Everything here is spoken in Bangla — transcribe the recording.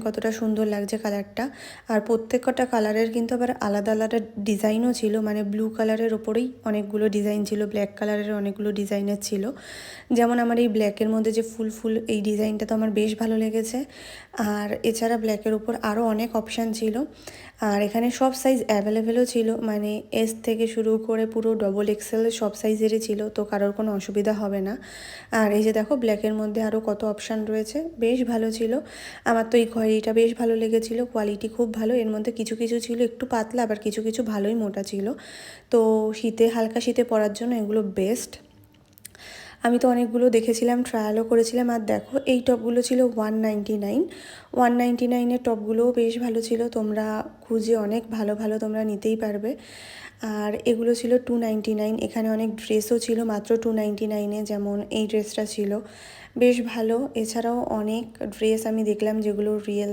কতটা সুন্দর লাগছে কালারটা। আর প্রত্যেকটা কালারের কিন্তু আবার আলাদা আলাদা ডিজাইনও ছিল, মানে ব্লু কালারের ওপরেই অনেকগুলো ডিজাইন ছিল, ব্ল্যাক কালারের অনেকগুলো ডিজাইনের ছিল। যেমন আমার এই ব্ল্যাকের মধ্যে যে ফুল ফুল এই ডিজাইনটা তো আমার বেশ ভালো লেগেছে। আর এছাড়া ব্ল্যাকের উপর আরও অনেক অপশান ছিল। আর এখানে সব সাইজ অ্যাভেলেবেলও ছিল, মানে এস থেকে শুরু করে পুরো ডবল এক্সেল সব সাইজেরই ছিল, তো কারোর কোনো অসুবিধা হবে না। আর এই যে দেখো ব্ল্যাকের মধ্যে আরও কত অপশান রয়েছে, বেশ ভালো ছিল। আমার তো এই ঘড়িটা বেশ ভালো লেগেছিলো, কোয়ালিটি খুব ভালো। এর মধ্যে কিছু কিছু ছিল একটু পাতলা, আবার কিছু কিছু ভালোই মোটা ছিল। তো শীতে, হালকা শীতে পরার জন্য এগুলো বেস্ট। আমি তো অনেকগুলো দেখেছিলাম, ট্রায়ালও করেছিলাম। আর দেখো এই টপগুলো ছিল 199। 199-এর টপগুলোও বেশ ভালো ছিল, তোমরা খুঁজে অনেক ভালো ভালো তোমরা নিতেই পারবে। আর এগুলো ছিল 299। এখানে অনেক ড্রেসও ছিল মাত্র 299-এ, যেমন এই ড্রেসটা ছিল বেশ ভালো। এছাড়াও অনেক ড্রেস আমি দেখলাম যেগুলো রিয়েল